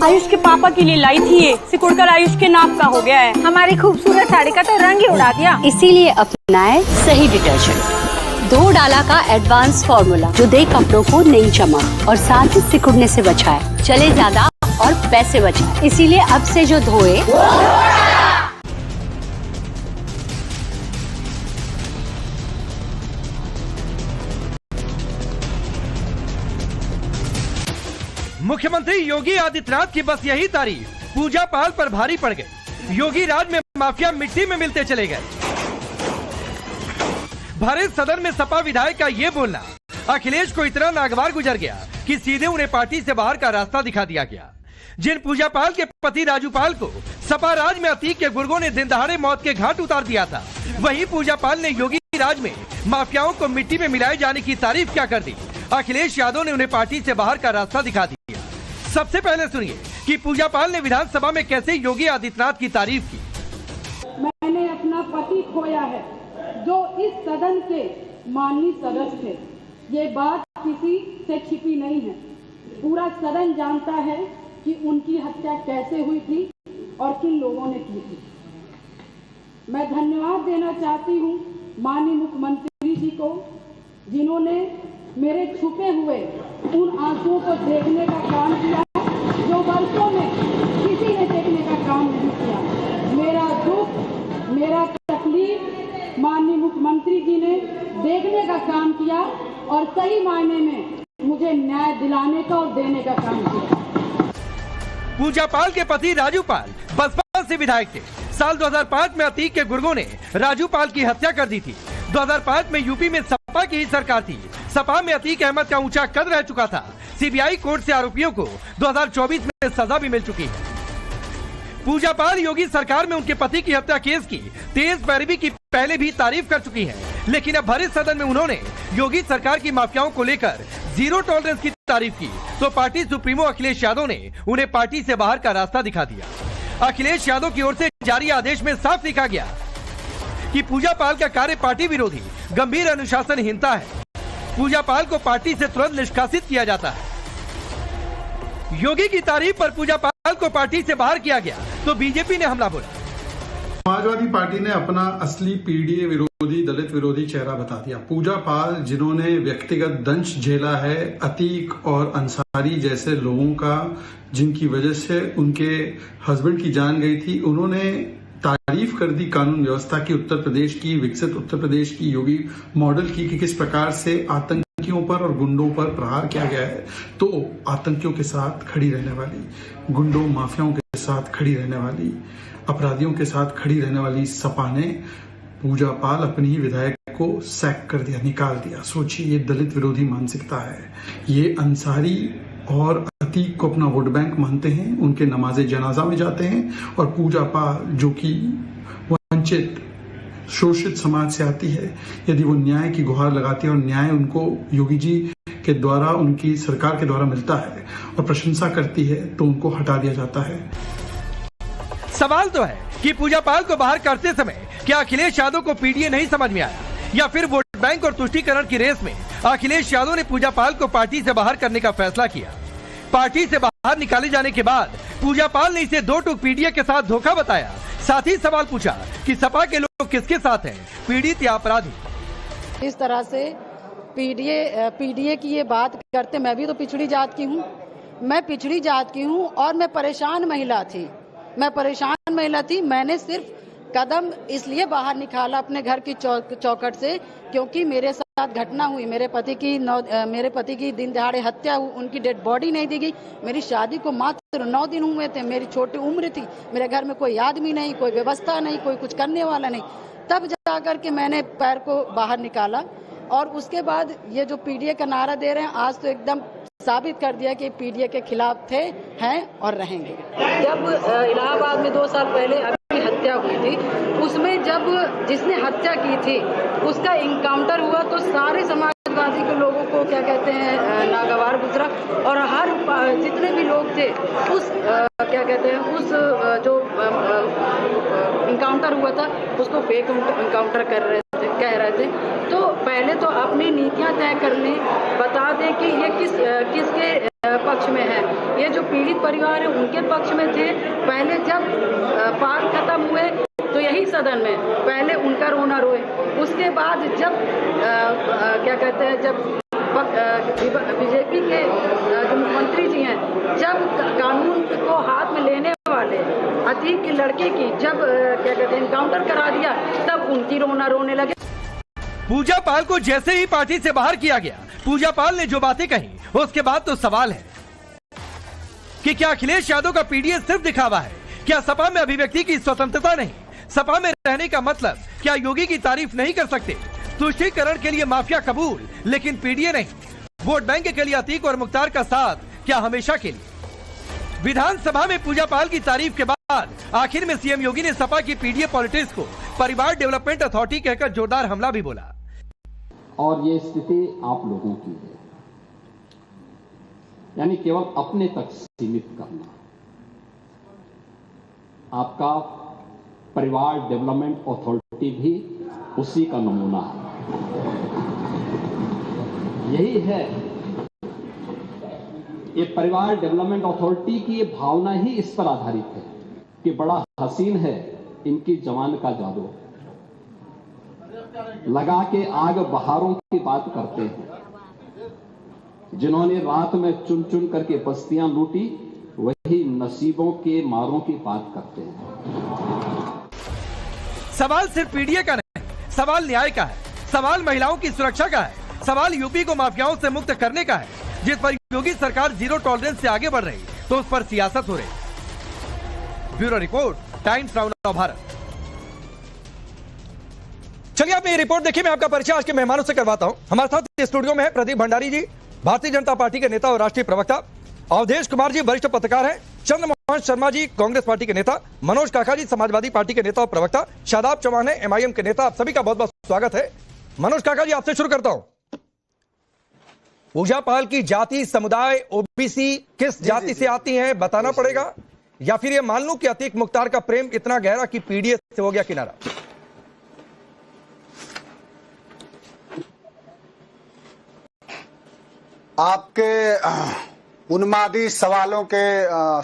आयुष के पापा के लिए लाई थी ये, सिकुड़कर आयुष के नाक का हो गया है। हमारी खूबसूरत साड़ी का तो रंग ही उड़ा दिया। इसीलिए अपनाए सही डिटर्जेंट, 2 डाला का एडवांस फॉर्मूला जो दे कपड़ों को नई चमक और साथ ही सिकुड़ने से बचाए, चले ज्यादा और पैसे बचाए। इसीलिए अब से जो धोए मुख्यमंत्री योगी आदित्यनाथ की बस यही तारीफ पूजा पाल पर भारी पड़ गई। योगी राज में माफिया मिट्टी में मिलते चले गए। भरे सदन में सपा विधायक का ये बोलना अखिलेश को इतना नागवार गुजर गया कि सीधे उन्हें पार्टी से बाहर का रास्ता दिखा दिया गया। जिन पूजा पाल के पति राजू पाल को सपा राज में अतीक के गुर्गों ने दिन दहाड़े मौत के घाट उतार दिया था, वही पूजा पाल ने योगी राज में माफियाओं को मिट्टी में मिलाए जाने की तारीफ क्या कर दी। अखिलेश यादव ने उन्हें पार्टी से बाहर का रास्ता दिखा दिया। सबसे पहले सुनिए कि पूजा पाल ने विधानसभा में कैसे योगी आदित्यनाथ की तारीफ की। मैंने अपना पति खोया है जो इस सदन के माननीय सदस्य थे। ये बात किसी से छिपी नहीं है। पूरा सदन जानता है कि उनकी हत्या कैसे हुई थी और किन लोगों ने की थी। मैं धन्यवाद देना चाहती हूँ माननीय मुख्यमंत्री जी को, जिन्होंने मेरे छुपे हुए उन आंसुओं को देखने का काम किया जो वर्षों में किसी ने देखने का काम नहीं किया। मेरा दुख, मेरा तकलीफ माननीय मुख्यमंत्री जी ने देखने का काम किया और सही मायने में मुझे न्याय दिलाने का और देने का काम किया। पूजा पाल के पति राजू पाल बसपा से विधायक थे। साल 2005 में अतीक के गुर्गों ने राजू पाल की हत्या कर दी थी। 2005 में यूपी में सपा की ही सरकार थी। सपा में अतीक अहमद का ऊंचा कद रह चुका था। सीबीआई कोर्ट से आरोपियों को 2024 में सजा भी मिल चुकी है। पूजा पाल योगी सरकार में उनके पति की हत्या केस की तेज पैरवी की पहले भी तारीफ कर चुकी हैं, लेकिन अब भरे सदन में उन्होंने योगी सरकार की माफियाओं को लेकर जीरो टॉलरेंस की तारीफ की तो पार्टी सुप्रीमो अखिलेश यादव ने उन्हें पार्टी से बाहर का रास्ता दिखा दिया। अखिलेश यादव की ओर से जारी आदेश में साफ लिखा गया कि पूजा पाल का कार्य पार्टी विरोधी गंभीर अनुशासनहीनता है। पूजा पाल को पार्टी से तुरंत निष्कासित किया जाता है। योगी की तारीफ पर पूजा पाल को पार्टी से बाहर किया गया तो बीजेपी ने हमला बोला। समाजवादी पार्टी ने अपना असली पीडीए विरोधी, दलित विरोधी चेहरा बता दिया। पूजा पाल, जिन्होंने व्यक्तिगत दंश झेला है अतीक और अंसारी जैसे लोगों का, जिनकी वजह से उनके हस्बैंड की जान गई थी, उन्होंने तारीफ कर दी कानून व्यवस्था की, उत्तर प्रदेश की, विकसित उत्तर प्रदेश की, योगी मॉडल की, कि किस प्रकार से आतंकियों पर और गुंडों पर प्रहार किया गया है। तो आतंकियों के साथ खड़ी रहने वाली, गुंडों माफियाओं के साथ खड़ी रहने वाली, अपराधियों के साथ खड़ी रहने वाली सपा ने पूजा पाल अपनी ही विधायक को सैक कर दिया, निकाल दिया। सोचिए, ये दलित विरोधी मानसिकता है। ये अंसारी और अतीक को अपना वोट बैंक मानते हैं, उनके नमाजे जनाजा में जाते हैं, और पूजा पाल जो कि वंचित शोषित समाज से आती है, यदि वो न्याय की गुहार लगाती है और न्याय उनको योगी जी के द्वारा, उनकी सरकार के द्वारा मिलता है और प्रशंसा करती है, तो उनको हटा दिया जाता है। सवाल तो है कि पूजा पाल को बाहर करते समय क्या अखिलेश यादव को पीडीए नहीं समझ में आया, या फिर वोट बैंक और तुष्टीकरण की रेस में अखिलेश यादव ने पूजा पाल को पार्टी से बाहर करने का फैसला किया। पार्टी से बाहर निकाले जाने के बाद पूजा पाल ने इसे 2 टूक पीडीए के साथ धोखा बताया। साथ ही सवाल पूछा कि सपा के लोग किसके साथ हैं, पीड़ित या अपराधी। इस तरह से पीडीए की ये बात करते, मैं भी तो पिछड़ी जात की हूँ, मैं पिछड़ी जात की हूँ और मैं परेशान महिला थी। मैंने सिर्फ कदम इसलिए बाहर निकाला अपने घर की चौखट से क्योंकि मेरे साथ घटना हुई। मेरे पति की दिन दहाड़े हत्या हुई, उनकी डेड बॉडी नहीं दी गई। मेरी शादी को मात्र 9 दिन हुए थे, मेरी छोटी उम्र थी, मेरे घर में कोई आदमी नहीं, कोई व्यवस्था नहीं, कोई कुछ करने वाला नहीं। तब जाकर के मैंने पैर को बाहर निकाला और उसके बाद ये जो पीडीए का नारा दे रहे हैं, आज तो एकदम साबित कर दिया कि पीडीए के खिलाफ थे, हैं और रहेंगे। जब इलाहाबाद में 2 साल पहले हत्या हुई थी, उसमें जब जिसने हत्या की थी उसका इनकाउंटर हुआ तो सारे समाजवादी के लोगों को क्या कहते हैं नागवार गुजरा, और हर जितने भी लोग थे उस जो इनकाउंटर हुआ था उसको फेक इनकाउंटर कह रहे थे। तो पहले तो अपनी नीतियां तय कर लें, बता दें कि ये किसके पक्ष में है, ये जो पीड़ित परिवार है उनके पक्ष में थे। पहले जब पाल खत्म हुए तो यही सदन में पहले उनका रोना रोए, उसके बाद जब क्या कहते हैं, जब बीजेपी के जो मुख्यमंत्री जी हैं, जब कानून को हाथ में लेने वाले अतीक की लड़की की जब क्या कहते हैं एनकाउंटर करा दिया, तब उनकी रोना रोने लगे। पूजा पाल को जैसे ही पार्टी से बाहर किया गया, पूजा पाल ने जो बातें कही, उसके बाद तो सवाल है कि क्या अखिलेश यादव का पीडीए सिर्फ दिखावा है? क्या सपा में अभिव्यक्ति की स्वतंत्रता नहीं? सपा में रहने का मतलब क्या योगी की तारीफ नहीं कर सकते? तुष्टीकरण के लिए माफिया कबूल, लेकिन पीडीए नहीं। वोट बैंक के लिए अतीक और मुख्तार का साथ क्या हमेशा के लिए? विधानसभा में पूजा पाल की तारीफ के बाद आखिर में सीएम योगी ने सपा की पीडीए पॉलिटिक्स को परिवार डेवलपमेंट अथॉरिटी कहकर जोरदार हमला भी बोला। और ये स्थिति आप लोगों की है, यानी केवल अपने तक सीमित करना। आपका परिवार डेवलपमेंट अथॉरिटी भी उसी का नमूना है। यही है, ये परिवार डेवलपमेंट अथॉरिटी की ये भावना ही इस पर आधारित है कि बड़ा हसीन है इनकी जवान का जादू, लगा के आग बहारों की बात करते हैं। जिन्होंने रात में चुन चुन करके बस्तियां लूटी, वही नसीबों के मारों की बात करते हैं। सवाल सिर्फ पीडीए का नहीं, सवाल न्याय का है, सवाल महिलाओं की सुरक्षा का है, सवाल यूपी को माफियाओं से मुक्त करने का है। जिस पर योगी सरकार जीरो टॉलरेंस से आगे बढ़ रही, तो उस पर सियासत हो रही। Bureau report, times now Bharat. चलिए आप ये रिपोर्ट देखिए, मैं आपका परिचय आज के मेहमानों से करवाता हूं। हमारे साथ स्टूडियो में है प्रदीप भंडारी जी, भारतीय जनता पार्टी के नेता और राष्ट्रीय प्रवक्ता, अवधेश कुमार जी वरिष्ठ पत्रकार हैं, चंद्रमोहन शर्मा जी कांग्रेस पार्टी के नेता, मनोज काका जी समाजवादी पार्टी के नेता और प्रवक्ता, शादाब चौहान है एमआईएम के नेता। आप सभी का बहुत बहुत स्वागत है। मनोज काका जी, आपसे शुरू करता हूं। पूजा पाल की जाति, समुदाय, ओबीसी किस जाति से आती है बताना पड़ेगा, या फिर ये मान लूं कि अतीक मुख्तार का प्रेम इतना गहरा कि पीडीए से हो गया किनारा? आपके उन्मादी सवालों के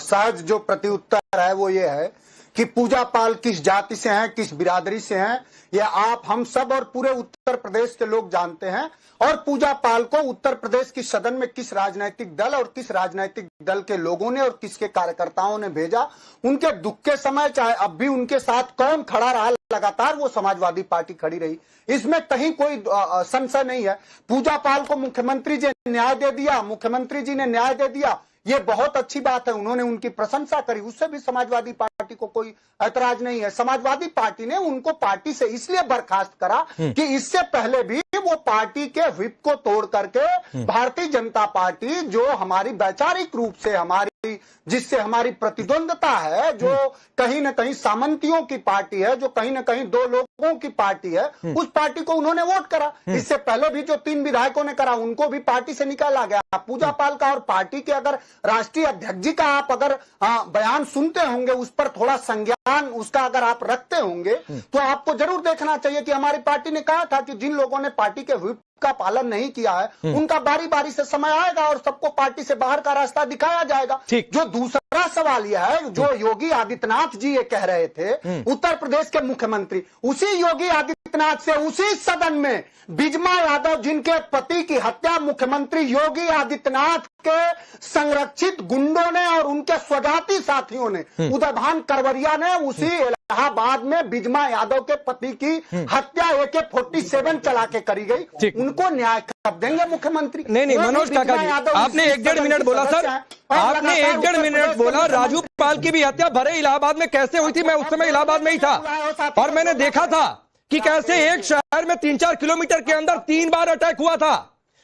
सहज जो प्रत्युत्तर है वो ये है कि पूजा पाल किस जाति से हैं, किस बिरादरी से हैं, ये आप, हम सब और पूरे उत्तर प्रदेश के लोग जानते हैं। और पूजा पाल को उत्तर प्रदेश की सदन में किस राजनीतिक दल और किस राजनीतिक दल के लोगों ने और किसके कार्यकर्ताओं ने भेजा, उनके दुख के समय चाहे अब भी उनके साथ कौन खड़ा रहा, लगातार वो समाजवादी पार्टी खड़ी रही, इसमें कहीं कोई संशय नहीं है। पूजा पाल को मुख्यमंत्री जी ने न्याय दे दिया, मुख्यमंत्री जी ने न्याय दे दिया, ये बहुत अच्छी बात है, उन्होंने उनकी प्रशंसा करी, उससे भी समाजवादी पार्टी को कोई ऐतराज नहीं है। समाजवादी पार्टी ने उनको पार्टी से इसलिए बर्खास्त करा कि इससे पहले भी वो पार्टी के व्हिप को तोड़ करके भारतीय जनता पार्टी, जो हमारी वैचारिक रूप से हमारी, जिससे हमारी प्रतिद्वंदता है, जो कहीं न कहीं सामंतियों की पार्टी है, जो कहीं न कहीं दो लोगों की पार्टी है, उस पार्टी को उन्होंने वोट करा। इससे पहले भी जो 3 विधायकों ने करा, उनको भी पार्टी से निकाला गया। पूजा पाल का और पार्टी के अगर राष्ट्रीय अध्यक्ष जी का आप अगर बयान सुनते होंगे, उस पर थोड़ा संज्ञान उसका अगर आप रखते होंगे, तो आपको जरूर देखना चाहिए कि हमारी पार्टी ने कहा था कि जिन लोगों ने पार्टी के व्हिप का पालन नहीं किया है, उनका बारी बारी से समय आएगा और सबको पार्टी से बाहर का रास्ता दिखाया जाएगा। जो दूसरा सवाल यह है, जो योगी आदित्यनाथ जी ये कह रहे थे, उत्तर प्रदेश के मुख्यमंत्री, उसी योगी आदित्यनाथ से उसी सदन में बिजमा यादव, जिनके पति की हत्या मुख्यमंत्री योगी आदित्यनाथ के संरक्षित गुंडों ने और उनके स्वजाती साथियों ने, उदयभान करवरिया ने, उसी इलाहाबाद में बिजमा यादव के पति की हत्या AK-47 चला के करी गई, उनको न्याय कब देंगे मुख्यमंत्री? नहीं मनोज काका जी, आपने 1-1.5 मिनट बोला सर, आपने 1-1.5 मिनट बोला। राजू पाल की भी हत्या भरे इलाहाबाद में कैसे हुई थी? मैं उस समय इलाहाबाद में ही था और मैंने देखा था कि कैसे एक शहर में 3-4 किलोमीटर के अंदर 3 बार अटैक हुआ था,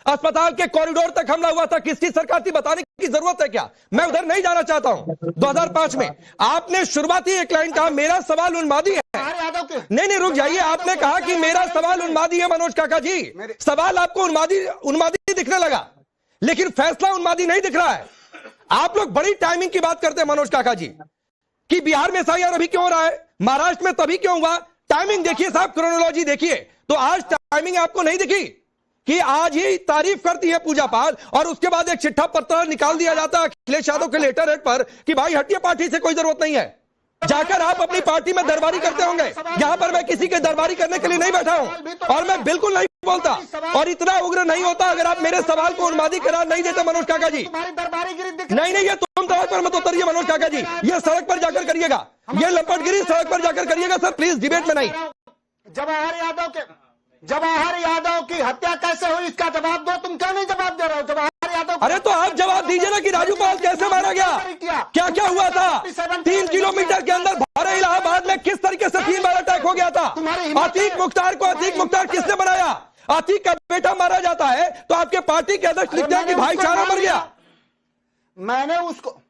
अस्पताल के कॉरिडोर तक हमला हुआ था। किसकी सरकार थी, बताने की जरूरत है क्या? मैं उधर नहीं जाना चाहता हूं। 2005 में आपने शुरुआती एक लाइन कहा, मेरा सवाल उन्मादी है। नहीं रुक जाइए, आपने कहा कि मेरा सवाल उन्मादी है। मनोज काका जी, सवाल आपको उन्मादी दिखने लगा, लेकिन फैसला उन्मादी नहीं दिख रहा है। आप लोग बड़ी टाइमिंग की बात करते हैं मनोज काका जी, कि बिहार में SIR अभी क्यों हो रहा है, महाराष्ट्र में तभी क्यों हुआ। टाइमिंग देखिए साहब, क्रोनोलॉजी देखिए, तो आज टाइमिंग आपको नहीं दिखी। कि आज ही तारीफ करती है पूजा पाल और उसके बाद एक चिट्ठा पत्र निकाल दिया जाता है अखिलेश यादव के लेटर हेड पर कि भाई हटिए, पार्टी से कोई जरूरत नहीं है। जाकर आप अपनी पार्टी में दरबारी करते होंगे। यहां पर मैं किसी के दरबारी करने के लिए नहीं बैठा हूं और मैं बिल्कुल नहीं बोलता और इतना उग्र नहीं होता अगर आप मेरे सवाल को उन्मादी करार नहीं देते मनोज काका जी। नहीं, ये तुम सड़क पर मत उतरिए मनोज काका जी, ये सड़क पर जाकर करिएगा, ये लपटगिरी सड़क पर जाकर करिएगा सर, प्लीज डिबेट में नहीं। जवाहर यादव की हत्या कैसे हुई इसका जवाब दो। तुम क्यों नहीं जवाब दे रहे हो? जवाहर यादव, अरे तो आप जवाब दीजिए ना कि राजू पाल कैसे मारा गया, क्या क्या हुआ था? 3 किलोमीटर के अंदर भारे इलाहाबाद में किस तरीके से 3 बार अटैक हो गया था? अतीक मुख्तार को अतीक मुख्तार किसने बनाया? अतीक का बेटा मारा जाता है तो आपके पार्टी के अध्यक्ष लिखते हैं कि भाईचारा मर गया। मैंने उसको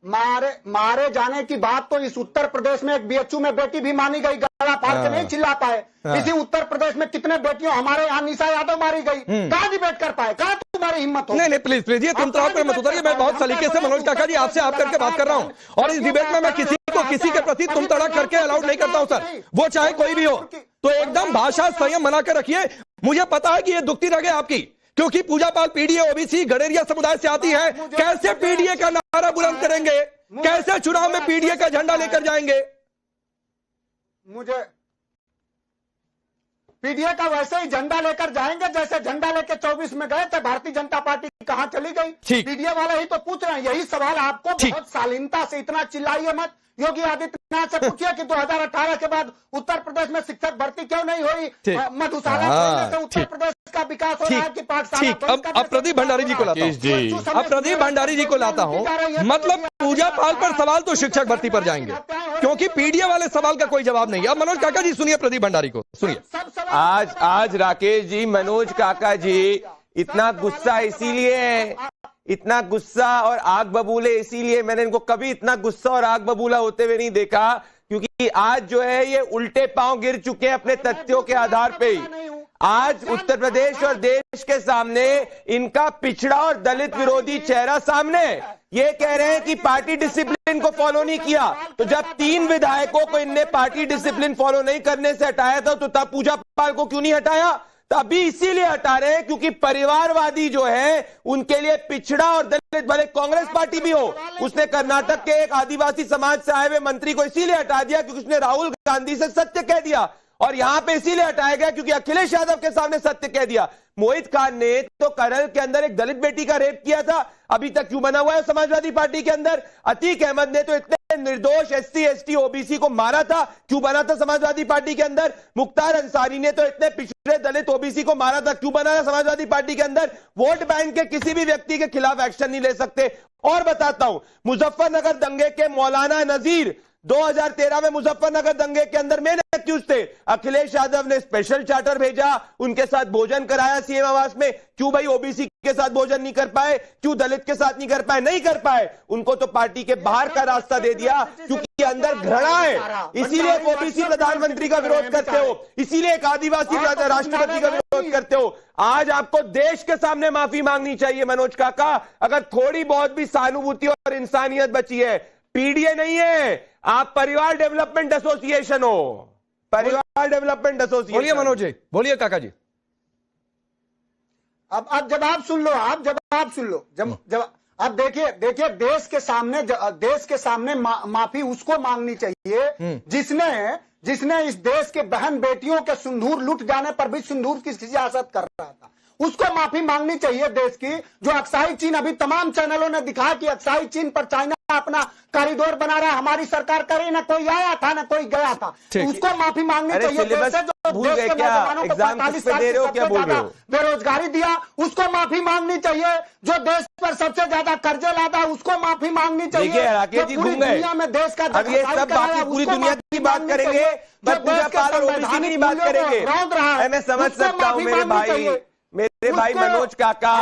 मारे जाने की बात तो इस उत्तर प्रदेश में एक बीएचयू में बेटी भी मानी गई, गला फाड़ के नहीं चिल्ला पाए। इसी उत्तर प्रदेश में कितने बेटियों हमारे यहाँ निशा यादव मारी गई, कहाँ डिबेट कर पाए? कहाँ तुम्हारी हिम्मत हो? नहीं प्लीज ये तुम तराव पर मत उतरिए। मैं बहुत सलीके से मनोज काका जी आपसे आप करके बात कर रहा हूं और इस डिबेट में मैं किसी को किसी के प्रति तुम तड़क करके अलाउड नहीं करता हूं सर, वो चाहे कोई भी हो। तो एकदम भाषा संयम बना कर रखिए। मुझे पता है कि ये दुखती रह गई आपकी, क्योंकि पूजा पाल पीडीए ओबीसी गडेरिया समुदाय से आती है। कैसे पीडीए का नारा बुलंद करेंगे, कैसे चुनाव में पीडीए का झंडा लेकर जाएंगे? मुझे पीडीए का वैसे ही झंडा लेकर जाएंगे जैसे झंडा लेकर 24 में गए थे। भारतीय जनता पार्टी कहां चली गई? पीडीए वाले ही तो पूछ रहे हैं, यही सवाल आपको बहुत शालीनता से, इतना चिल्लाइए मत। योगी आदित्यनाथ से पूछिए कि 2018 के बाद उत्तर प्रदेश में शिक्षक भर्ती क्यों नहीं हुई? मधुशाला खोलने से उत्तर प्रदेश का विकास हो रहा है कि पाठशाला? अब प्रदीप भंडारी जी को लाता हूं, अब प्रदीप भंडारी जी को लाता हूं। मतलब पूजा पाल पर सवाल तो शिक्षक भर्ती पर जाएंगे क्योंकि पीडीए वाले सवाल का कोई जवाब नहीं है। अब मनोज काका जी सुनिए, प्रदीप भंडारी को सुनिए। आज राकेश जी, मनोज काका जी इतना गुस्सा इसीलिए है, इतना गुस्सा और आग बबूले इसीलिए, मैंने इनको कभी इतना गुस्सा और आग बबूला होते हुए नहीं देखा, क्योंकि आज जो है ये उल्टे पांव गिर चुके हैं अपने तथ्यों के आधार पे ही। आज उत्तर प्रदेश और देश के सामने इनका पिछड़ा और दलित विरोधी चेहरा सामने है। ये कह रहे हैं कि पार्टी डिसिप्लिन को फॉलो नहीं किया, तो जब 3 विधायकों को इनने पार्टी डिसिप्लिन फॉलो नहीं करने से हटाया था तो तब पूजा पाल को क्यों नहीं हटाया? तो अभी इसीलिए हटा रहे हैं क्योंकि परिवारवादी जो है उनके लिए पिछड़ा और दलित, भले कांग्रेस पार्टी भी हो, उसने कर्नाटक के एक आदिवासी समाज से आए हुए मंत्री को इसीलिए हटा दिया क्योंकि उसने राहुल गांधी से सत्य कह दिया, और यहां पे इसीलिए हटाया गया क्योंकि अखिलेश यादव के सामने सत्य कह दिया। मोहित खान ने तो करल के अंदर एक दलित बेटी का रेप किया था, अभी तक क्यों बना हुआ है समाजवादी पार्टी के अंदर? अतीक अहमद ने तो इतने निर्दोष एससी एसटी ओबीसी को मारा था, क्यों बना था समाजवादी पार्टी के अंदर? मुख्तार अंसारी ने तो इतने पिछड़े दलित ओबीसी को मारा था, क्यों बना था समाजवादी पार्टी के अंदर? वोट बैंक के किसी भी व्यक्ति के खिलाफ एक्शन नहीं ले सकते। और बताता हूं, मुजफ्फरनगर दंगे के मौलाना नजीर 2013 में मुजफ्फरनगर दंगे के अंदर मेन एक्यूज थे। अखिलेश यादव ने स्पेशल चार्टर भेजा, उनके साथ भोजन कराया सीएम आवास में। क्यों भाई ओबीसी के साथ भोजन नहीं कर पाए? क्यों दलित के साथ नहीं कर पाए? नहीं कर पाए, उनको तो पार्टी के बाहर का रास्ता दे दिया क्योंकि अंदर घृणा है। इसीलिए एक ओबीसी प्रधानमंत्री का विरोध करते हो, इसीलिए एक आदिवासी राष्ट्रपति का विरोध करते हो। आज आपको देश के सामने माफी मांगनी चाहिए मनोज काका, अगर थोड़ी बहुत भी सहानुभूति और इंसानियत बची है। पीडीए नहीं है, आप परिवार डेवलपमेंट एसोसिएशन हो, परिवार डेवलपमेंट एसोसिएशन। बोलिए मनोज जी, बोलिए काका जी। अब जवाब सुन लो, आप जवाब सुन लो। जब अब देखिए देश के सामने माफी उसको मांगनी चाहिए जिसने इस देश के बहन बेटियों के सिंदूर लुट जाने पर भी सिंदूर की सियासत कर रहा था, उसको माफी मांगनी चाहिए देश की। जो अक्साई चीन, अभी तमाम चैनलों ने दिखाया कि अक्साई चीन पर चाइना अपना कॉरिडोर बना रहा है, हमारी सरकार करे, ना कोई आया था ना कोई गया था, उसको माफी मांगनी चाहिए। देश से जो देश के नौजवानों को 45 साल से सबसे ज्यादा बेरोजगारी दिया, उसको माफी मांगनी चाहिए। जो देश पर सबसे ज्यादा कर्जे लादा, उसको माफी मांगनी चाहिए। राकेश जी घूम गए, दुनिया में देश का अब ये सब बाकी पूरी दुनिया की बात करेंगे, पूजा पाल और ओबीसी की नहीं बात करेंगे। मैं समझ सकता हूँ मेरे भाई मनोज काका,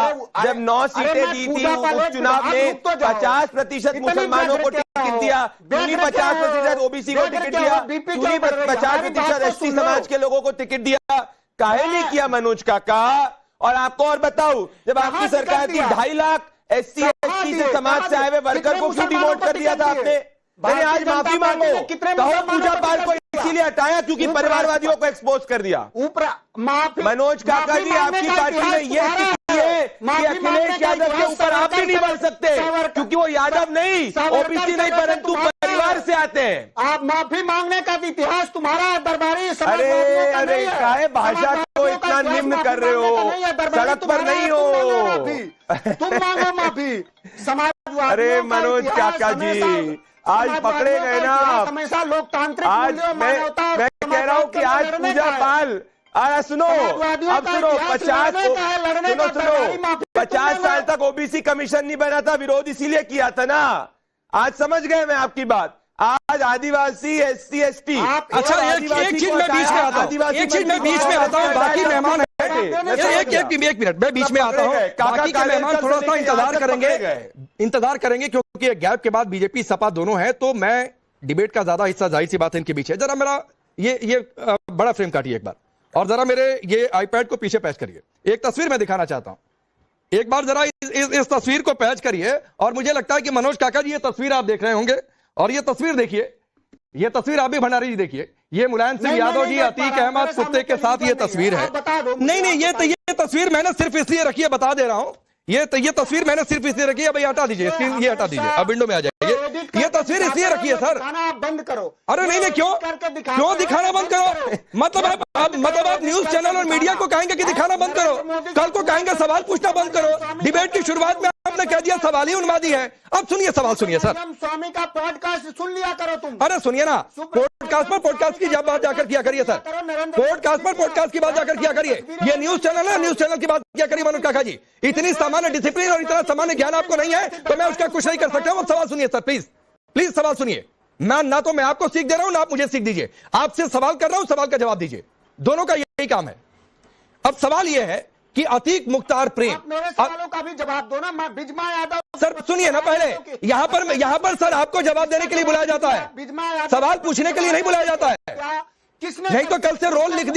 जब 9 सीटें दी थी उपचुनाव में 50% मुसलमानों को टिकट दिया, 50% ओबीसी को टिकट दिया, 50% एसटी समाज के लोगों को टिकट दिया, काहे नहीं किया मनोज काका? और आपको और बताऊं, जब आपकी सरकार थी 2.5 लाख एससी एसटी से समाज से आए हुए वर्कर को क्यों डिमोट कर दिया था आपने? मैंने आज माफी मांगो, कहो पूजा पाल को इसीलिए हटाया क्योंकि परिवारवादियों को एक्सपोज कर दिया। ऊपर माफी, मनोज काका जी, आपकी पार्टी ने ये की है कि अखिलेश यादव के ऊपर आप भी नहीं बढ़ सकते क्योंकि वो यादव नहीं, ओबीसी नहीं, परंतु परिवार से आते हैं। आप माफी मांगने का इतिहास तुम्हारा दरबारी अरे काहे भाषा को इतना निम्न कर रहे हो, सड़क पर नहीं हो। तुम मांगो माफी समाज। अरे मनोज काका जी, आज पकड़े गए ना आप। हमेशा लोकतांत्रिक आज मैं कह रहा हूं कि आज पूजा पाल, सुनो अब सुनो, 50 साल तक ओबीसी कमीशन नहीं बना था, विरोध इसीलिए किया था ना। आज समझ गए मैं आपकी बात। आज आदिवासी, SC ST, अच्छा एक चीज मैं बीच में आता हूँ, एक चीज मैं बीच में आता हूँ, बाकी मेहमान एक मिनट मैं बीच में आता हूँ, बाकी के मेहमान थोड़ा सा इंतजार करेंगे क्योंकि गैप के बाद बीजेपी सपा दोनों है, तो मैं डिबेट का ज्यादा हिस्सा जाहिर सी बात है इनके बीच है। जरा मेरा ये बड़ा फ्रेम काटिए एक बार, और जरा मेरे ये आईपैड को पीछे पैच करिए। एक तस्वीर मैं दिखाना चाहता हूं, एक बार जरा इस तस्वीर को पैच करिए। और मुझे लगता है कि मनोज काका जी ये तस्वीर आप देख रहे होंगे, और ये तस्वीर देखिए, ये तस्वीर आप भी भंडारी जी देखिए, ये मुलायम सिंह यादव जी, अतीक अहमद कुत्ते के साथ ये तस्वीर है। नहीं ये तस्वीर मैंने सिर्फ इसलिए रखी है, बता दे रहा हूं, ये तस्वीर मैंने सिर्फ इसलिए रखी है, भाई हटा दीजिए स्क्रीन, ये हटा दीजिए, अब विंडो में आ जाइए। ये तस्वीर इसलिए रखी है सर, बंद करो। अरे नहीं क्यों दिखाना बंद करो? मतलब आप न्यूज चैनल और मीडिया को कहेंगे कि दिखाना बंद करो, कल को कहेंगे सवाल पूछना बंद करो। डिबेट की शुरुआत में आपने कह दिया सवाल ही उन्मादी है, अब सुनिए सवाल सुनिए सर। स्वामी का पॉडकास्ट सुन लिया करो तुम। अरे सुनिए ना, पॉडकास्ट की जब बात जाकर किया करिए सर, पॉडकास्ट की बात जाकर किया करिए। ये न्यूज चैनल है, न्यूज चैनल की बात किया करिए मनोज काका जी। इतनी सामान्य डिसिप्लिन और इतना सामान्य ज्ञान आपको नहीं है तो मैं उसका कुछ नहीं कर सकता हूं। सवाल सुनिए सर, प्लीज सवाल सुनिए। ना तो मैं आपको सीख दे रहा हूं ना आप मुझे सीख दीजिए, आपसे सवाल कर रहा हूं, सवाल का जवाब दीजिए, दोनों का यही काम है। अब सवाल यह है कि अतीक मुख्तार प्रेम, मेरे सवालों का भी जवाब दो ना। मैं बिजमा यादव सर सुनिए ना, पहले यहां पर सर आपको जवाब देने के लिए बुलाया जाता है, सवाल पूछने के लिए नहीं बुलाया जाता है। नहीं तो कल से रोल लिख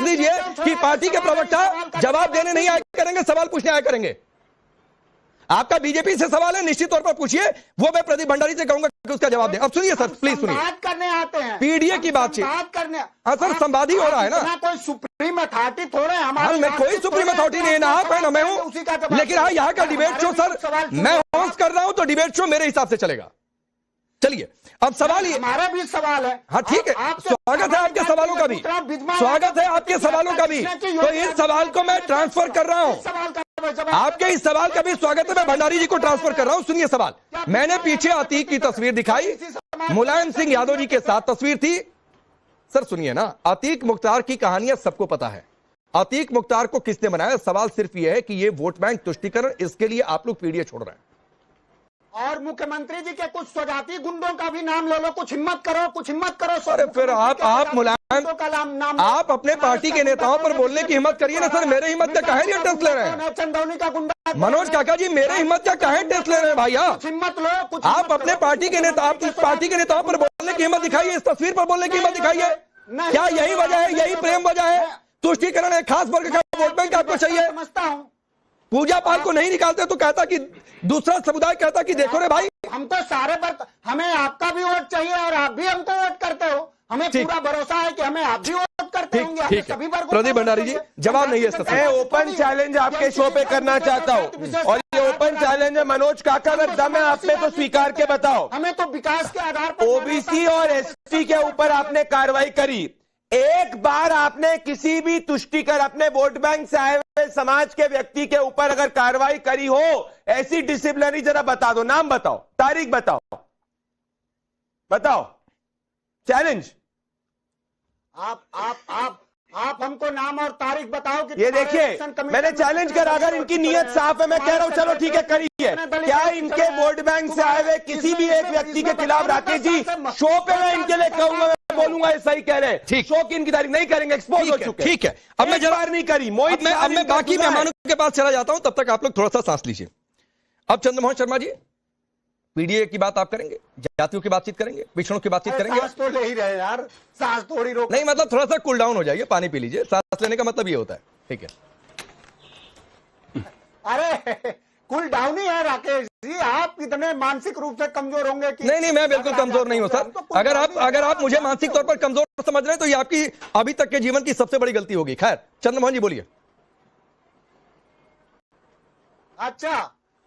दीजिए कि पार्टी के प्रवक्ता जवाब देने नहीं आया करेंगे, सवाल पूछने आया करेंगे। आपका बीजेपी से सवाल है, निश्चित तौर पर पूछिए, वो मैं प्रदीप भंडारी से कहूंगा कि उसका जवाब दे। अब सुनिए सर, प्लीज सुनिए। बात करने आते हैं, पीडीए की बात करने। हाँ सर, संवाद ही हो रहा है ना, कोई सुप्रीम अथॉरिटी थोड़े हमारे। मैं कोई सुप्रीम अथॉरिटी नहीं, ना आप है ना मैं हूं, लेकिन हाँ यहाँ का डिबेट शो सर मैं होस्ट कर रहा हूं तो डिबेट शो मेरे हिसाब से चलेगा। चलिए अब सवाल ये, हमारा भी सवाल है। हाँ ठीक है, स्वागत है आपके सवालों का भी, स्वागत है आपके सवालों का भी। तो इस सवाल को मैं ट्रांसफर कर रहा हूं, आपके इस सवाल का भी स्वागत है, मैं भंडारी जी को ट्रांसफर कर रहा हूं। सुनिए सवाल, मैंने पीछे अतीक की तस्वीर दिखाई, मुलायम सिंह यादव जी के साथ तस्वीर थी। सर सुनिए ना, अतीक मुख्तार की कहानियां सबको पता है, अतीक मुख्तार को किसने बनाया। सवाल सिर्फ यह है कि ये वोट बैंक तुष्टीकरण, इसके लिए आप लोग पीडीए छोड़ रहे हैं। और मुख्यमंत्री जी के कुछ स्वजाति गुंडों का भी नाम ले लो, कुछ हिम्मत करो। अरे फिर आप मुलायम आप अपने पार्टी के नेताओं पर बोलने की हिम्मत करिए ना सर, मेरे हिम्मत का काहे टेस्ट ले रहे हैं? चंदौली का गुंडा मनोज काका जी, मेरे हिम्मत का काहे टेस्ट ले रहे हैं भाई? हिम्मत लो, आप अपने पार्टी के नेताओं पर बोलने की हिम्मत दिखाइए, इस तस्वीर पर बोलने की हिम्मत दिखाइए। क्या यही वजह है, यही प्रेम वजह है? तुष्टीकरण एक खास वर्ग का वोट बैंक आपको चाहिए। समझता हूँ, पूजा पाल को नहीं निकालते तो कहता कि दूसरा समुदाय कहता कि देखो रे भाई, हम तो सारे हमें आपका भी वोट चाहिए और आप भी हमको वोट करते हो, हमें पूरा भरोसा है कि हमें आप भी वोट करते होंगे। ठीक है प्रदीप भंडारी जी, जवाब नहीं है। मैं ओपन चैलेंज आपके शो पे करना चाहता हूँ, और ये ओपन चैलेंज है मनोज काका, अगर दम है आप में तो स्वीकार के बताओ। हमें तो विकास के आधार पर ओबीसी और एसटी के ऊपर आपने कार्रवाई करी, एक बार आपने किसी भी तुष्टीकर अपने वोट बैंक से आए हुए समाज के व्यक्ति के ऊपर अगर कार्रवाई करी हो, ऐसी डिसिप्लिनरी जरा बता दो, नाम बताओ, तारीख बताओ, चैलेंज। आप हमको नाम और तारीख बताओ कि ये देखिए मैंने चैलेंज करा, अगर इनकी नीयत साफ है मैं कह रहा हूं चलो ठीक है करिए। क्या इनके वोट बैंक से आए हुए किसी भी एक व्यक्ति के खिलाफ राकेश जी शो पे मैं इनके लिए कहूंगा, मैं बोलूंगा ये सही कह रहे हैं, शो की इनकी तारीख नहीं करेंगे, एक्सपोज हो चुके। ठीक है, अब मैं बार नहीं करी मोहित, अब मैं बाकी मेहमानों के पास चला जाता हूं, तब तक आप लोग थोड़ा सा सांस लीजिए। अब चंद्रमोहन शर्मा जी, पीडीए की बात आप करेंगे, जातियों की बातचीत करेंगे, पिछड़ों की बातचीत करेंगे? सांस तो ले ही रहे यार, सांस थोड़ी रोक नहीं, मतलब थोड़ा सा कूल डाउन हो जाइए, पानी पी लीजिए, सांस लेने का मतलब ये होता है। ठीक है, अरे कूल डाउन ही है राकेश जी। आप कितने मानसिक रूप से कमजोर होंगे कि नहीं, मैं बिल्कुल कमजोर नहीं हूं सर। अगर आप मुझे मानसिक तौर पर कमजोर समझ रहे हैं तो ये आपकी अभी तक के जीवन की सबसे बड़ी गलती होगी। खैर, चंद्रमोहन जी बोलिए। अच्छा,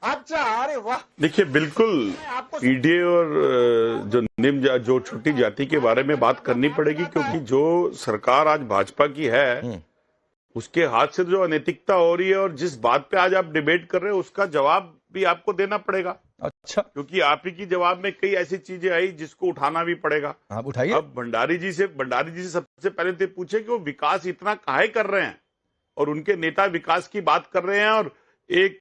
अरे वाह। देखिए, बिल्कुल पीडीए और जो निम्न जो छोटी जाति के बारे में बात करनी पड़ेगी, क्योंकि जो सरकार आज भाजपा की है उसके हाथ से जो अनैतिकता हो रही है और जिस बात पे आज आप डिबेट कर रहे हैं उसका जवाब भी आपको देना पड़ेगा। अच्छा, क्योंकि आप ही की जवाब में कई ऐसी चीजें आई जिसको उठाना भी पड़ेगा। आप उठाइए। अब भंडारी जी से सबसे पहले तो पूछे कि वो विकास इतना काहे कर रहे हैं, और उनके नेता विकास की बात कर रहे हैं, और एक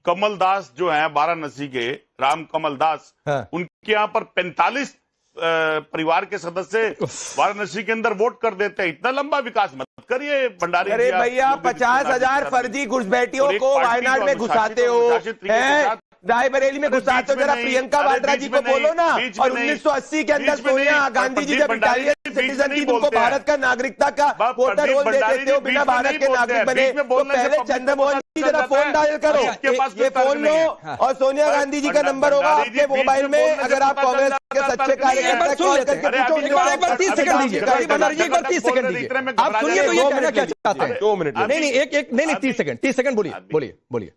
कमल दास जो है वाराणसी के, राम कमल दास, उनके यहाँ पर 45 परिवार के सदस्य वाराणसी के अंदर वोट कर देते हैं। इतना लंबा विकास मत करिए भंडारी। अरे भैया, 50,000 फर्जी घुसपैठियों को वायनाड में घुसाते हो, रायबरेली में घुसाते हो। जरा प्रियंका वाड्रा जी को बोलो ना। और 1980 के अंदर सोनिया गांधी जी जब इटालियन सिटीजन थी, तुमको भारत का नागरिकता का वोटर रोल दे देते हो, बिना भारत के नागरिक बने। तो पहले चंद्रमोहन जी जरा फोन डायल करो, ये फोन लो और सोनिया गांधी जी का नंबर होगा आपके मोबाइल में। अगर आप कांग्रेस के सच्चे कार्यकर्ता कॉल करके पूछो। एक बार 30 सेकंड दीजिए भंडारी जी, एक बार 30 सेकंड दीजिए। आप सुनिए तो ये कहना क्या चाहते हैं। 2 मिनट। नहीं, 30 सेकंड बोलिए।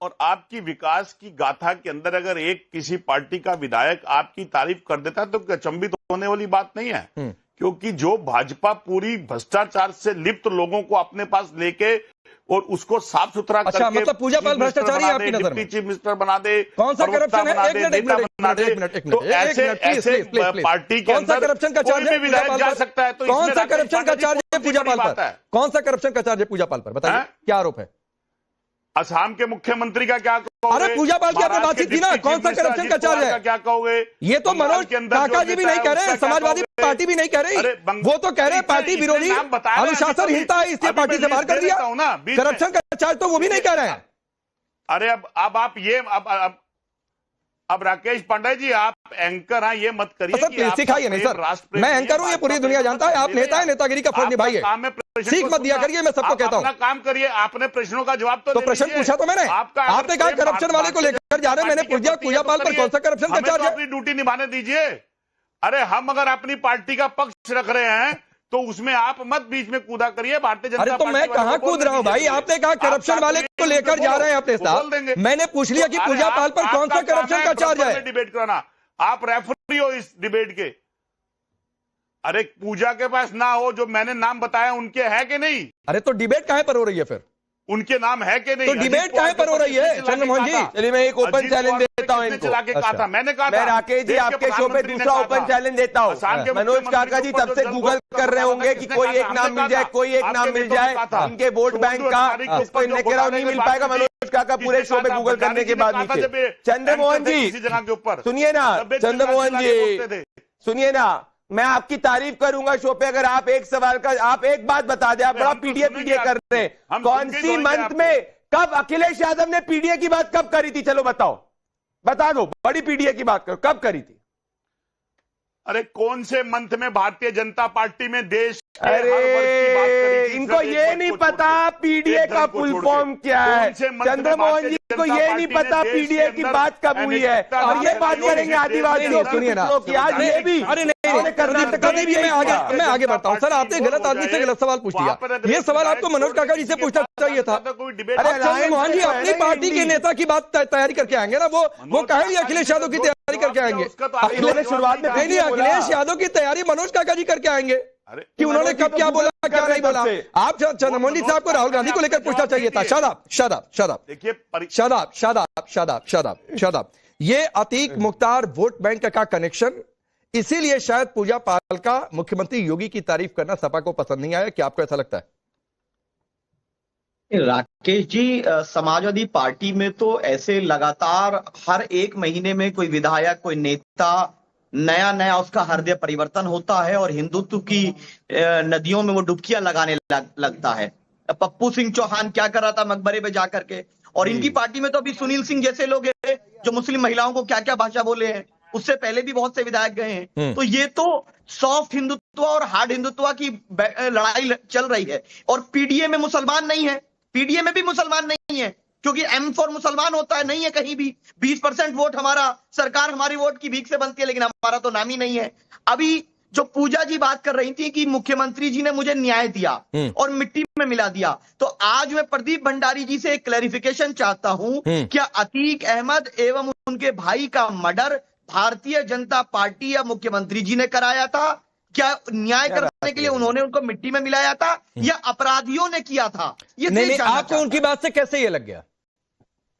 और आपकी विकास की गाथा के अंदर अगर एक किसी पार्टी का विधायक आपकी तारीफ कर देता है तो अचंभित होने वाली बात नहीं है, क्योंकि जो भाजपा पूरी भ्रष्टाचार से लिप्त लोगों को अपने पास लेके और उसको साफ सुथरा करके, मतलब पूजा पाल भ्रष्टाचारी है आपकी नजर में? चीफ मिनिस्टर बना दे, कौन सा करप्शन है? एक मिनट, तो ऐसे पार्टी के अंदर करप्शन का चार्ज कोई भी विधायक जा सकता है। तो कौन सा करप्शन का चार्ज है पूजा पाल पर? कौन सा करप्शन का चार्ज है पूजा पाल पर? बताइए, क्या आरोप है? असम के मुख्यमंत्री का क्या कहोगे? अरे पूजा पाल की आपने बातचीत की ना, कौन सा करप्शन का चार्ज है? क्या कहोगे? ये तो मनोज काका जी भी नहीं कह रहे, समाजवादी पार्टी भी नहीं कह रही, वो तो कह रहे हैं पार्टी विरोधी अनुशासनहीनता है इसलिए पार्टी से बाहर कर दिया। करप्शन का चार्ज तो वो भी नहीं कह रहे हैं। अरे अब आप ये अब राकेश पांडे जी, आप एंकर हैं, ये मत करिए। सिखाइए नहीं सर, मैं एंकर हूं, ये पूरी दुनिया जानता है। आप नेता है, नेतागिरी का फर्ज निभाइए, सीख मत दिया करिए। मैं सबको कहता हूं अपना काम करिए। आपने प्रश्नों का जवाब तो प्रश्न पूछा तो मैंने, आपने कहा करप्शन वाले को लेकर जा रहे हैं, मैंने पूछा पूजा पाल पर कौन सा करप्शन का चार्ज है? अपनी ड्यूटी निभाने दीजिए। अरे हम अगर अपनी पार्टी का पक्ष रख रहे हैं तो उसमें आप मत बीच में कूदा करिए। भारतीय जनता पार्टी। अरे तो मैं कहां कूद रहा हूं भाई? आपने कहा करप्शन वाले को लेकर जा रहे हैं अपने साथ, मैंने पूछ लिया कि पूजा पाल पर कौन सा करप्शन का चार्ज है? डिबेट कराना, आप रेफरी हो इस डिबेट के। अरे पूजा के पास ना हो, जो मैंने नाम बताया उनके है कि नहीं? अरे तो डिबेट काहे पर हो रही है फिर? उनके नाम है कि नहीं? तो डिबेट काहे पर हो रही है चंद्रमोहन जी? चलिए मैं एक ओपन चैलेंज देता हूं इनको। अच्छा। मैंने कहा मैं राकेश जी आपके शो पे दूसरा ओपन चैलेज देता हूं। मनोज काका जी तब से गूगल कर रहे होंगे कि कोई एक नाम मिल जाए, कोई एक नाम मिल जाए इनके वोट बैंक का, इसको इनने घेराव नहीं मिल पाएगा। मनोज काका पूरे शो पे गूगल करने के बाद नीचे। चंद्रमोहन जी सुनिए ना, चंद्रमोहन जी सुनिए ना, मैं आपकी तारीफ करूंगा शो पे अगर आप एक सवाल का आप एक बात बता दें। आप बड़ा पीडीए कर रहे हैं। कौन सी मंथ में कब अखिलेश यादव ने पीडीए की बात कब करी थी? चलो बताओ, बता दो। बड़ी पीडीए की बात करो, कब करी थी? अरे कौन से मंथ में भारतीय जनता पार्टी में देश अरे इनको ये नहीं पता पीडीए का फुल फॉर्म क्या है। चंद्रमोहन जी को ये नहीं पता पीडीए की बात कब हुई है। और ये बात करेंगे आदिवासियों सुनिए ना, आज ये भी अरे नहीं, मैं आगे बढ़ता हूं। सर आपने गलत आदमी से गलत सवाल पूछ लिया। ये सवाल आपको मनोज काका जी से पूछना चाहिए था। अरे चंद्रमोहन जी अपनी पार्टी के नेता की बात तैयारी करके आएंगे ना, वो कहेंगे अखिलेश यादव की तैयारी करके आएंगे। शुरुआत में नहीं, अखिलेश यादव की तैयारी मनोज काका जी करके आएंगे कि उन्होंने कब क्या बोला क्या नहीं बोला। आप चंद्रमोहन जी साहब को राहुल गांधी को लेकर पूछना चाहिए था। शदाब ये अतीक मुख्तार वोट बैंक का कनेक्शन, इसीलिए शायद पूजा पाल का मुख्यमंत्री योगी की तारीफ करना सपा को पसंद नहीं आया। क्या आपको ऐसा लगता है? राकेश जी, समाजवादी पार्टी में तो ऐसे लगातार हर एक महीने में कोई विधायक, कोई नेता नया उसका हृदय परिवर्तन होता है और हिंदुत्व की नदियों में वो डुबकियां लगाने लगता है। पप्पू सिंह चौहान क्या कर रहा था मकबरे पे जाकर के, और इनकी पार्टी में तो अभी सुनील सिंह जैसे लोग हैं जो मुस्लिम महिलाओं को क्या क्या भाषा बोले हैं। उससे पहले भी बहुत से विधायक गए हैं। तो ये तो सॉफ्ट हिंदुत्व और हार्ड हिंदुत्व की लड़ाई चल रही है। और पीडीए में मुसलमान नहीं है, पीडीए में भी मुसलमान नहीं है, क्योंकि एम फॉर मुसलमान होता है, नहीं है कहीं भी। 20% वोट हमारा, सरकार हमारी वोट की भीख से बनती है, लेकिन हमारा तो नाम ही नहीं है। अभी जो पूजा जी बात कर रही थी कि मुख्यमंत्री जी ने मुझे न्याय दिया और मिट्टी में मिला दिया, तो आज मैं प्रदीप भंडारी जी से एक क्लैरिफिकेशन चाहता हूं, क्या अतीक अहमद एवं उनके भाई का मर्डर भारतीय जनता पार्टी या मुख्यमंत्री जी ने कराया था? क्या न्याय करने के लिए उन्होंने उनको मिट्टी में मिलाया था या अपराधियों ने किया था? ये नहीं, आपको उनकी बात से कैसे ये लग गया?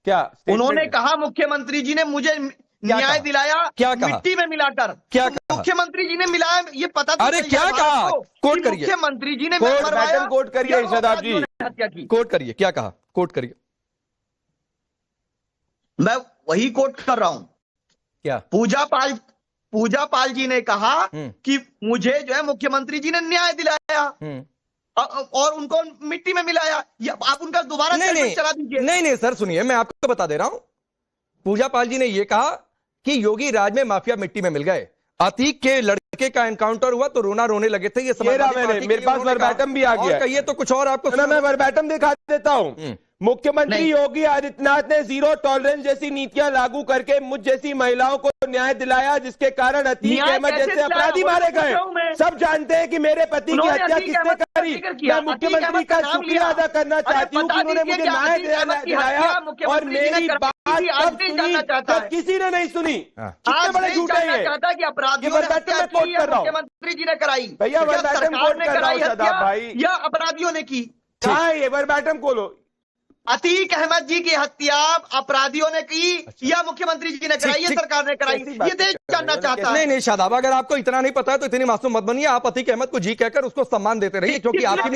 क्या उन्होंने कहा मुख्यमंत्री जी ने मुझे न्याय दिलाया, क्या कहा? मिट्टी में मिलाकर। क्या तो मुख्यमंत्री जी ने मिलाया, ये पता तो अरे क्या कहा? कोट करिए, मुख्यमंत्री जी ने कोट करिए शादाब जी, हत्या की। कोट करिए, क्या कहा? कोट करिए। मैं वही कोट कर रहा हूं। क्या? पूजा पाल जी ने कहा कि मुझे जो है मुख्यमंत्री जी ने न्याय दिलाया और उनको मिट्टी में मिलाया। आप उनका दोबारा चला दीजिए। नहीं सर, सुनिए, मैं आपको बता दे रहा हूं। पूजा पाल जी ने यह कहा कि योगी राज में माफिया मिट्टी में मिल गए। अतीक के लड़के का एनकाउंटर हुआ तो रोना रोने लगे थे। ये मेरे पास वर्बैटम भी आ गया। कहिए तो कुछ और आपको मैं वर्बैटम दिखा देता हूं। मुख्यमंत्री योगी आदित्यनाथ ने जीरो टॉलरेंस जैसी नीतियां लागू करके मुझ जैसी महिलाओं को न्याय दिलाया, जिसके कारण अतीक अहमद जैसे अपराधी मारे गए। सब जानते हैं कि मेरे पति की हत्या किसने करी। मैं मुख्यमंत्री का शुक्रिया अदा करना चाहती हूँ कि उन्होंने मुझे न्याय दिलाया और मेरी बात तब सुनी जब किसी ने नहीं सुनी। कितने बड़े झूठ है ये वर्बैटम मैं कोट कर रहा हूँ। मुख्यमंत्री जी ने कराई भैया, वर्बैटम कोट कर रहा हूँ शादाब भाई। या अपराधियों ने की? कहाँ है ये वर्बैटम? खोलो। अतीक अहमद जी की हत्या अपराधियों ने की या मुख्यमंत्री जी ने कराई या सरकार ने कराई? ये देश जानना चाहता है। नहीं शादाब, अगर आपको इतना नहीं पता है तो इतनी मासूम मत बनिए। आप अतीक अहमद को जी कहकर उसको सम्मान देते रहिए, क्योंकि आपकी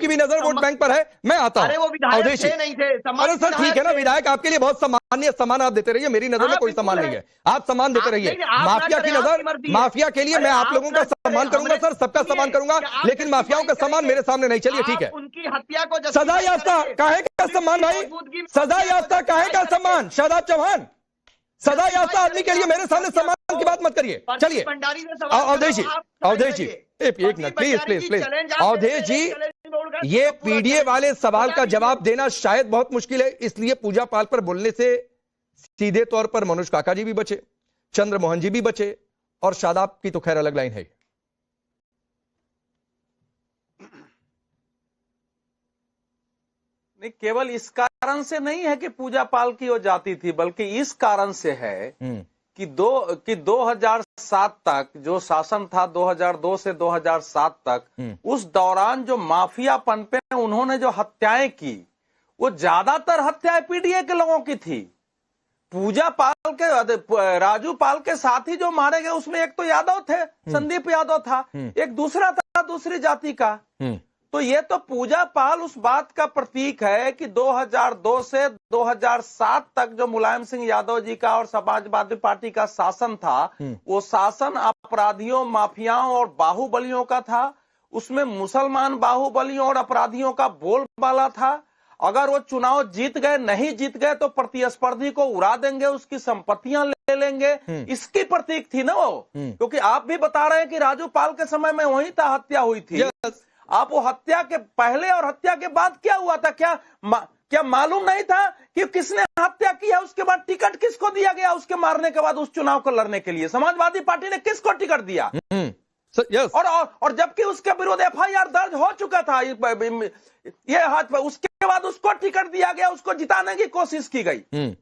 भी नजर वोट बैंक पर है। मैं आता हूं। अरे वो विधायक थे नहीं थे? अरे सर ठीक है ना, विधायक आपके लिए बहुत सामान्य सम्मान आप देते रहिए। मेरी नजर में कोई सम्मान नहीं है, आप सम्मान देते रहिए। माफिया की नजर, माफिया के लिए मैं आप लोगों का सम्मान करूंगा सर, सबका सम्मान करूंगा, लेकिन माफियाओं का सम्मान मेरे सामने नहीं। चलिए ठीक है। उनकी हत्या को सजा याफ्ता काहे का सम्मान भाई? सजा याफ्ता काहे का सम्मान? शादाब चौहान, सजा याफ्ता आदमी के लिए मेरे सामने सम्मान की बात मत करिए। चलिए अवधेश जी, एक मिनट प्लीज। अवधेश जी, ये पीडीए वाले सवाल का जवाब देना शायद बहुत मुश्किल है, इसलिए पूजा पाल पर बोलने से सीधे तौर पर मनोज काका जी भी बचे, चंद्रमोहन जी भी बचे, और शादाब की तो खैर अलग लाइन है। नहीं, केवल इस कारण से नहीं है कि पूजा पाल की वो जाति थी, बल्कि इस कारण से है कि 2007 तक जो शासन था, 2002 से 2007 तक, उस दौरान जो माफिया पनपे उन्होंने जो हत्याएं की, वो ज्यादातर हत्याएं पीडीए के लोगों की थी। पूजा पाल के, राजू पाल के साथ ही जो मारे गए उसमें एक तो यादव थे, संदीप यादव था, एक दूसरा था दूसरी जाति का। तो ये तो पूजा पाल उस बात का प्रतीक है कि 2002 से 2007 तक जो मुलायम सिंह यादव जी का और समाजवादी पार्टी का शासन था, वो शासन अपराधियों, माफियाओं और बाहुबलियों का था। उसमें मुसलमान बाहुबलियों और अपराधियों का बोलबाला था। अगर वो चुनाव जीत गए, नहीं जीत गए तो प्रतिस्पर्धी को उड़ा देंगे, उसकी संपत्तियां ले लेंगे, इसकी प्रतीक थी ना वो। क्योंकि आप भी बता रहे हैं कि राजू पाल के समय में वही था, हत्या हुई थी। आप वो हत्या के पहले और हत्या के बाद क्या हुआ था? क्या मालूम नहीं था कि किसने हत्या किया? उसके बाद टिकट किसको दिया गया? उसके मारने के बाद उस चुनाव को लड़ने के लिए समाजवादी पार्टी ने किसको टिकट दिया? और जबकि उसके विरुद्ध एफआईआर दर्ज हो चुका था, ये हाथ पर, उसके बाद उसको टिकट दिया गया, उसको जिताने की कोशिश की गई।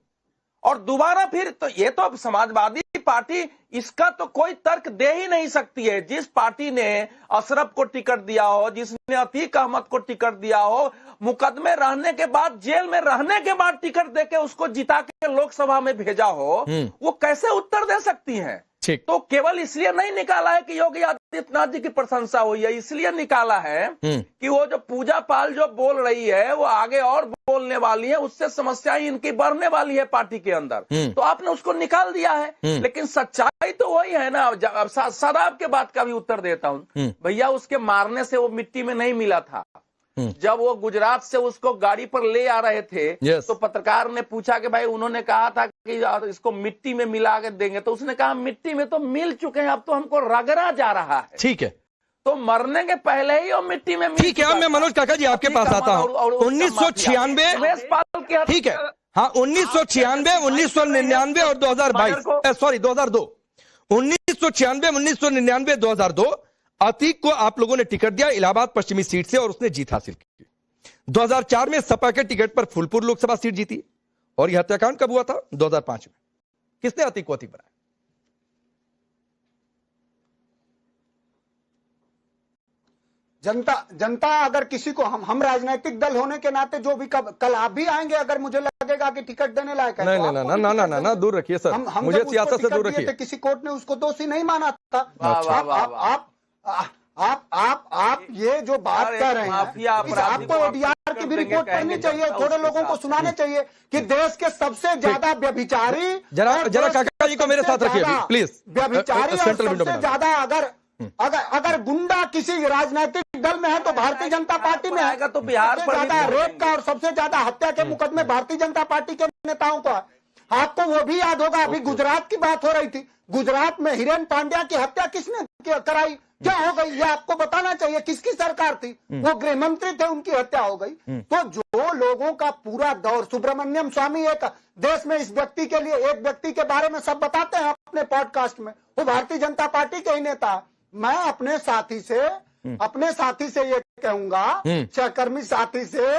और दोबारा फिर तो ये तो समाजवादी पार्टी, इसका तो कोई तर्क दे ही नहीं सकती है। जिस पार्टी ने अशरफ को टिकट दिया हो, जिसने अतीक अहमद को टिकट दिया हो, मुकदमे रहने के बाद, जेल में रहने के बाद टिकट देके उसको जिता के लोकसभा में भेजा हो, वो कैसे उत्तर दे सकती है? तो केवल इसलिए नहीं निकाला है कि योगी आदित्यनाथ जी की प्रशंसा हुई है, इसलिए निकाला है कि वो जो पूजा पाल जो बोल रही है वो आगे और बोलने वाली है, उससे समस्याएं इनकी बढ़ने वाली है पार्टी के अंदर। तो आपने उसको निकाल दिया है। लेकिन सच्चाई तो वही है ना। अब शादाब के बात का भी उत्तर देता हूं भैया। उसके मारने से वो मिट्टी में नहीं मिला था। जब वो गुजरात से उसको गाड़ी पर ले आ रहे थे तो पत्रकार ने पूछा कि भाई, उन्होंने कहा था कि यार इसको मिट्टी में मिला के देंगे, तो उसने कहा मिट्टी में तो मिल चुके हैं, अब तो हमको रगड़ा जा रहा है। ठीक है, तो मरने के पहले ही वो मिट्टी में मिल ठीक है। अब मैं मनोज काका जी आपके पास आता हूँ। 1996, ठीक है, हाँ, 1996, 1999 और 2022, सॉरी 2002, 1996, 1999, 2002 अतीक को आप लोगों ने टिकट दिया इलाहाबाद पश्चिमी सीट से और उसने जीत हासिल की। 2004 में सपा के टिकट पर फूलपुर लोकसभा सीट जीती और यह हत्याकांड कब हुआ था? 2005 में। किसने अतीक को अतीक बनाया? जनता अगर किसी को हम राजनीतिक दल होने के नाते जो भी कल आप भी आएंगे, अगर मुझे लगेगा कि टिकट देने लायक है, ना, दूर रखिए सर, मुझे सियासत से दूर रखिए। किसी कोर्ट ने उसको दोषी नहीं माना था। आप ये जो बात कर रहे हैं, आपको ओडीआर की भी रिपोर्ट पढ़नी चाहिए, थोड़े लोगों को सुनाने चाहिए कि देश के सबसे ज्यादा व्यभिचारी, जरा काका जी को मेरे साथ रखिए प्लीज, व्यभिचारी और सबसे ज्यादा अगर गुंडा किसी राजनीतिक दल में है तो भारतीय जनता पार्टी में है। तो बिहार पर ज्यादा रेप का और सबसे ज्यादा हत्या के मुकदमे भारतीय जनता पार्टी के नेताओं को है। आपको वो भी याद होगा, अभी गुजरात की बात हो रही थी, गुजरात में हिरेन पांड्या की हत्या किसने कराई, क्या हो गई, ये आपको बताना चाहिए। किसकी सरकार थी? वो गृह मंत्री थे, उनकी हत्या हो गई। तो जो लोगों का पूरा दौर, सुब्रमण्यम स्वामी एक देश में इस व्यक्ति के लिए, एक व्यक्ति के बारे में सब बताते हैं अपने पॉडकास्ट में, वो भारतीय जनता पार्टी के ही नेता है। मैं अपने साथी से ये कहूंगा, सहकर्मी साथी से,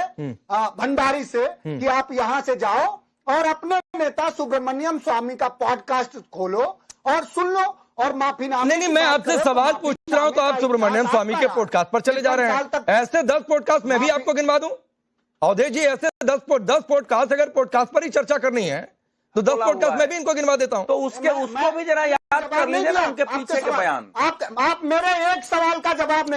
भंडारी से, कि आप यहां से जाओ और अपने नेता सुब्रमण्यम स्वामी का पॉडकास्ट खोलो और सुन लो और माफीनामे। नहीं, मैं आपसे सवाल पूछ रहा हूं तो आप सुब्रमण्यम स्वामी के पॉडकास्ट पर चले जा रहे हैं। ऐसे 10 पॉडकास्ट मैं भी आपको गिनवा दूं अवधेश जी, ऐसे 10 पॉडकास्ट, अगर पॉडकास्ट पर ही चर्चा करनी है तो 10 पॉडकास्ट मैं भी इनको गिनवा देता हूं। तो उसको भी जरा याद कर लीजिए ना, उनके पीछे के बयान। आप मेरे एक सवाल का जवाब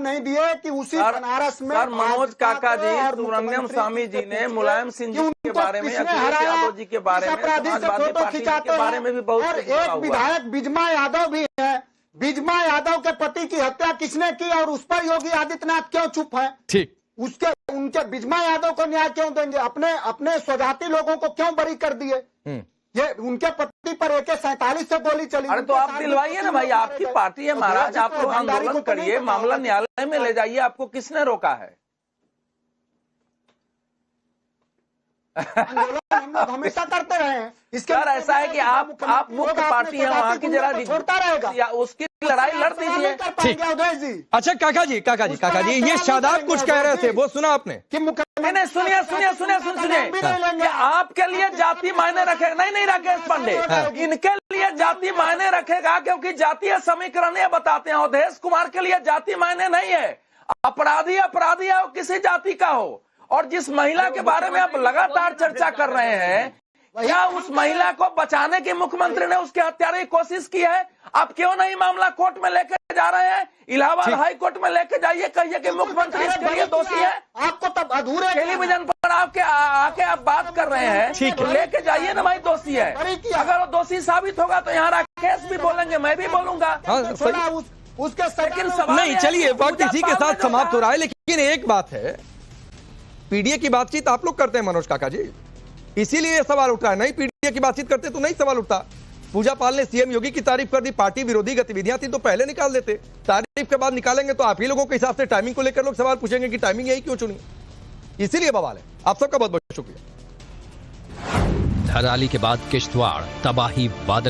नहीं दिए, कि उसी बनारस में मनोज काका जी, सुब्रमण्यम स्वामी जी ने मुलायम सिंह जी के बारे में, अखिलेश यादव जी के बारे में, अपराधी से फोटो खिंचाते के बारे में भी बहुत, और एक विधायक बिजमा यादव भी है। बिजमा यादव के पति की हत्या किसने की और उस पर योगी आदित्यनाथ क्यों चुप है? ठीक, उनके बिजमा यादव को न्याय क्यों देंगे? अपने स्वजाति लोगों को क्यों बरी कर दिए? ये उनके पति पर AK-47 से गोली चली। अरे तो आप दिलवाइए ना भाई, आपकी पार्टी है महाराज, आप लोग आंदोलन करिए, मामला न्यायालय में ले जाइए, आपको किसने रोका है? हम लोग हमेशा करते रहे हैं। इसके सर ऐसा है कि आप मुख्य पार्टी है वहाँ की, जरा छोड़ता रहेगा, उसकी लड़ाई लड़ दीजिए। अच्छा काका जी, ये शादाब कुछ कह रहे थे, वो सुना आपने? नहीं, सुनिए, आपके लिए जाति मायने रखेगा? नहीं राकेश पांडे, इनके लिए जाति मायने रखेगा क्योंकि जातीय समीकरण ये बताते हैं। अवधेश कुमार के लिए जाति मायने नहीं है, अपराधी है, किसी जाति का हो। और जिस महिला के बारे में आप लगातार चर्चा कर रहे हैं, क्या उस महिला को बचाने की मुख्यमंत्री ने उसके हत्यारे की कोशिश की है? आप क्यों नहीं मामला कोर्ट में लेकर जा रहे हैं? इलाहाबाद हाई कोर्ट में लेकर जाइए, कहिए कि मुख्यमंत्री इसके लिए दोषी है। आपको तब अधूरे टेलीविजन पर आके आप बात कर रहे हैं, तो लेके जाइए ना भाई, दोषी है। अगर वो दोषी साबित होगा तो यहाँ राकेश भी बोलेंगे, मैं भी बोलूंगा। उसके नहीं, चलिए वक्त इसी के साथ समाप्त हो रहा है, लेकिन एक बात है, पीडीए की बातचीत आप लोग करते हैं मनोज काका जी, इसीलिए ये सवाल उठ रहा है। नहीं पीडीए की बातचीत करते तो नहीं सवाल उठता। पूजा पाल ने सीएम योगी की तारीफ कर दी, पार्टी विरोधी गतिविधियां थी तो पहले निकाल देते, तारीफ के बाद निकालेंगे तो आप ही लोगों के हिसाब से टाइमिंग को लेकर लोग सवाल पूछेंगे कि टाइमिंग यही क्यों चुनी, इसीलिए बवाल है। आप सबका बहुत बहुत शुक्रिया। धराली के बाद किश्तवाड़, तबाही बादल